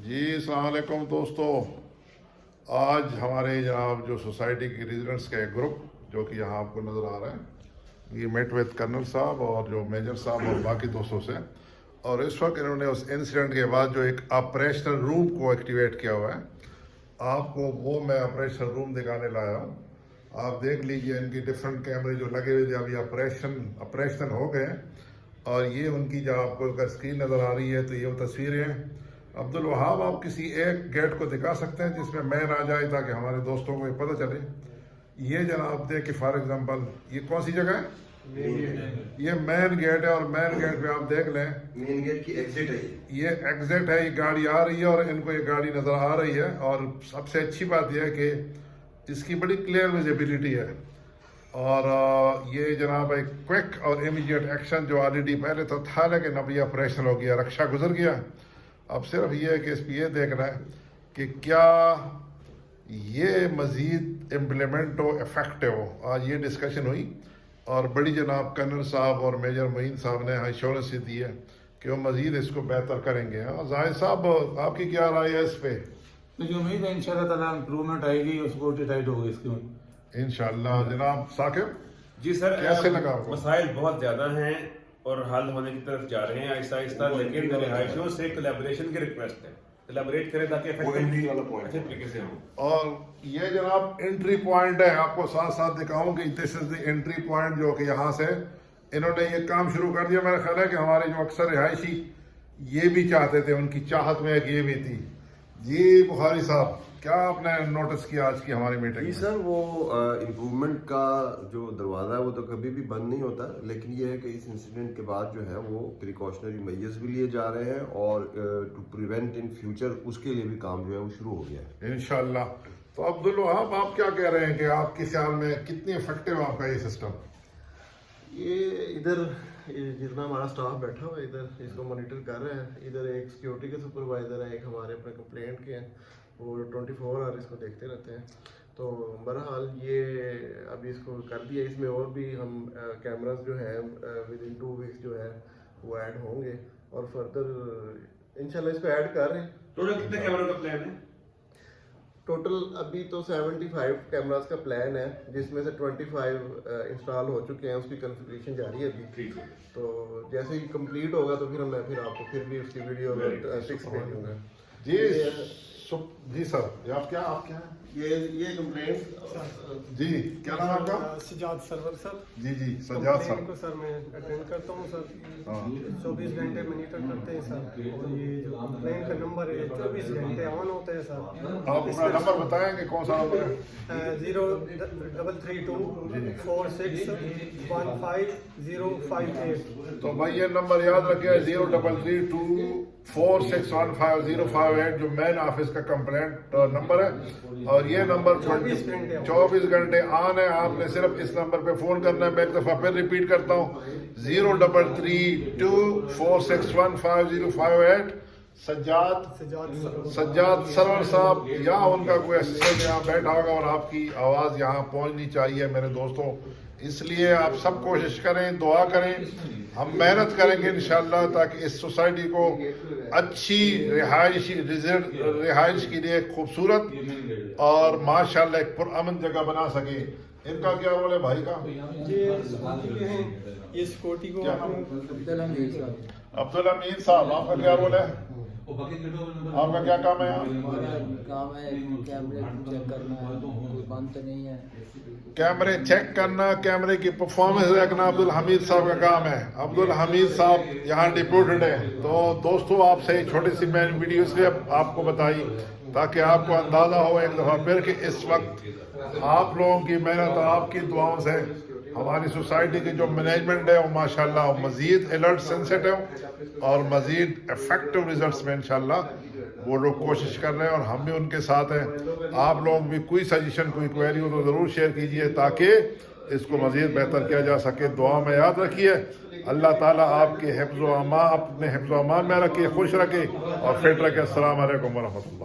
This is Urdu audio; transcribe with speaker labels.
Speaker 1: جی السلام علیکم دوستو، آج ہمارے جناب جو سوسائٹی کے ریزیڈنٹس کا ایک گروپ جو کہ یہاں آپ کو نظر آ رہا ہے، یہ میٹ وتھ کرنل صاحب اور جو میجر صاحب اور باقی دوستوں سے، اور اس وقت انہوں نے اس انسیڈنٹ کے بعد جو ایک آپریشنل روم کو ایکٹیویٹ کیا ہوا ہے، آپ کو وہ میں آپریشنل روم دکھانے لایا ہوں۔ آپ دیکھ لیجئے ان کی ڈفرنٹ کیمرے جو لگے ہوئے تھے ابھی آپریشنل ہو گئے ہیں، اور یہ ان کی جو آپ کو اگر اسکرین نظر آ رہی ہے تو یہ وہ تصویریں ہیں۔ عبدالوہاب، آپ کسی ایک گیٹ کو دکھا سکتے ہیں جس میں مین آ جائے تاکہ ہمارے دوستوں کو یہ پتہ چلے۔ یہ جناب دیکھ فار ایگزامپل یہ کون سی جگہ ہے؟ یہ مین گیٹ ہے، اور مین گیٹ پہ آپ دیکھ لیں
Speaker 2: مین گیٹ کی ایگزٹ ہے،
Speaker 1: یہ ایگزٹ ہے، یہ گاڑی آ رہی ہے اور ان کو یہ گاڑی نظر آ رہی ہے، اور سب سے اچھی بات یہ ہے کہ اس کی بڑی کلیئر ویزیبلٹی ہے، اور یہ جناب ایک کوئک اور امیڈیٹ ایکشن جو آلریڈی پہلے تو تھا لیکن اب یہ آپریشنل ہو گیا، رکشا گزر گیا۔ اب صرف یہ ہے کہ اس پہ یہ دیکھنا ہے کہ کیا یہ مزید امپلیمنٹ ہو، افیکٹو ہو۔ آج یہ ڈسکشن ہوئی، اور بڑی جناب کرنل صاحب اور میجر معین صاحب نے ایشورنس دی ہے کہ وہ مزید اس کو بہتر کریں گے۔ زاہد صاحب، آپ کی کیا رائے ہے اس پہ؟
Speaker 3: مجھے امید ہے انشاءاللہ تعالیٰ امپرومنٹ آئے گی اور سیکورٹی ٹائٹ ہوگی اس کی۔
Speaker 1: انشاءاللہ۔ جناب ثاقب،
Speaker 4: جی سر،
Speaker 1: کیسے لگا آپ کو؟
Speaker 4: مسائل بہت زیادہ ہیں اور حل ہونے کی طرف جا رہے ہیں آہستہ آہستہ، لیکن رہائشیوں سے کولیبریشن کی ریکویسٹ ہے، کولیبریٹ کریں تاکہ
Speaker 2: وہ انٹری والا پوائنٹ
Speaker 4: اچھے طریقے سے ہوں۔
Speaker 1: اور یہ جناب انٹری پوائنٹ ہے، آپ کو ساتھ ساتھ دکھاؤں کہ دس از دی انٹری پوائنٹ، جو کہ یہاں سے انہوں نے یہ کام شروع کر دیا۔ میرا خیال ہے کہ ہمارے جو اکثر رہائشی یہ بھی چاہتے تھے، ان کی چاہت میں ایک یہ بھی تھی۔ جی بخاری صاحب، کیا آپ نے نوٹس کیا آج کی ہماری میٹنگ
Speaker 2: جی
Speaker 1: میں؟
Speaker 2: سر، وہ امپرومنٹ کا جو دروازہ ہے وہ تو کبھی بھی بند نہیں ہوتا، لیکن یہ ہے کہ اس انسیڈنٹ کے بعد جو ہے وہ پریکاشنری میجرز بھی لیے جا رہے ہیں، اور ٹو پریونٹ ان فیوچر اس کے لیے بھی کام جو ہے وہ شروع ہو گیا ہے
Speaker 1: انشاءاللہ۔ تو عبدالوہاب، آپ کیا کہہ رہے ہیں کہ آپ کے خیال میں کتنی افیکٹو ہے آپ کا یہ سسٹم؟
Speaker 5: یہ ادھر جتنا ہمارا سٹاف بیٹھا ہوا ہے ادھر اس کو مانیٹر کر رہے ہیں، ادھر ایک سیکیورٹی کے سپروائزر ہے، ایک ہمارے اپنے کمپلینٹ کے ہیں، وہ 24 آور اس کو دیکھتے رہتے ہیں۔ تو بہرحال یہ ابھی اس کو کر دیا، اس میں اور بھی ہم کیمراز جو ہیں ودن 2 ویکس جو ہے وہ ایڈ ہوں گے، اور فردر انشاءاللہ اس کو ایڈ کر رہے ہیں۔
Speaker 4: ٹوٹل کتنے کیمروں کا پلان ہے؟
Speaker 5: ٹوٹل ابھی تو 75 کیمراز کا پلان ہے، جس میں سے 25 انسٹال ہو چکے ہیں، اس کی کنفیگریشن جاری ہے ابھی۔ تو جیسے ہی کمپلیٹ ہوگا تو پھر میں آپ کو پھر بھی اس کی ویڈیو فکس بھیج دوں گا۔
Speaker 1: جی سر، یہ آپ کیا ہیں؟
Speaker 5: یہ کمپلینٹ
Speaker 1: جی کیا نام ہے آپ کا؟
Speaker 6: سجاد سرور سر۔
Speaker 1: جی جی سجاد
Speaker 6: کمپلین کو
Speaker 1: صاحب۔
Speaker 6: سر میں اٹینڈ کرتا ہوں سر،
Speaker 1: ہاں
Speaker 6: 24 گھنٹے مانیٹر کرتے ہیں سر، اور یہ جو کمپلین کا نمبر ہے 24 گھنٹے آن ہوتا ہے سر۔
Speaker 1: آپ اپنا نمبر بتائیں کہ کون سا نمبر ہے؟
Speaker 6: 033246155058۔
Speaker 1: تو بھائی یہ نمبر یاد رکھیں، 033246155058 جو مین آفس کا کمپلینٹ نمبر ہے، اور یہ نمبر 24 گھنٹے آن ہے۔ آپ نے صرف اس نمبر پہ فون کرنا ہے۔ میں ایک دفعہ پھر ریپیٹ کرتا ہوں، 033246155058۔ سجاد سرور صاحب یا ان کا کوئی اسسٹنٹ یہاں بیٹھا ہوگا، اور آپ کی آواز یہاں پہنچنی چاہیے میرے دوستوں، اس لیے آپ سب کوشش کریں، دعا کریں، ہم محنت کریں گے انشاءاللہ تاکہ اس سوسائٹی کو اچھی رہائش کے لیے ایک خوبصورت اور ماشاءاللہ ایک پرامن جگہ بنا سکے۔ ان کا کیا رول ہے بھائی کا؟
Speaker 6: یہ سیکورٹی کو
Speaker 1: عبدالامین صاحب، آپ کا کیا رول ہے؟ آپ کا کیا کام ہے یہاں؟
Speaker 7: کام ہے کیمرے چیک کرنا ہے، کوئی بند تو نہیں ہے،
Speaker 1: کیمرے چیک کرنا، کیمرے کی پرفارمنس دیکھنا عبدالحمید صاحب کا کام ہے۔ عبدالحمید صاحب یہاں ڈپوٹڈ ہیں۔ تو دوستو، آپ سے چھوٹی سی میں نے ویڈیو سے آپ کو بتائی تاکہ آپ کو اندازہ ہو ایک دفعہ پھر کہ اس وقت آپ لوگوں کی محنت اور آپ کی دعاؤں سے ہماری سوسائٹی کی جو مینجمنٹ ہے وہ ماشاءاللہ مزید الرٹ سینسٹیو اور مزید افیکٹو ریزلٹس میں انشاءاللہ وہ لوگ کوشش کر رہے ہیں، اور ہم بھی ان کے ساتھ ہیں۔ آپ لوگ بھی کوئی سجیشن، کوئی کوئری ہو تو ضرور شیئر کیجئے تاکہ اس کو مزید بہتر کیا جا سکے۔ دعا میں یاد رکھیے، اللہ تعالیٰ آپ کے حفظ و امان، اپنے حفظ و امان میں رکھے، خوش رکھے اور فٹ رکھے۔ السلام علیکم ورحمۃ اللہ۔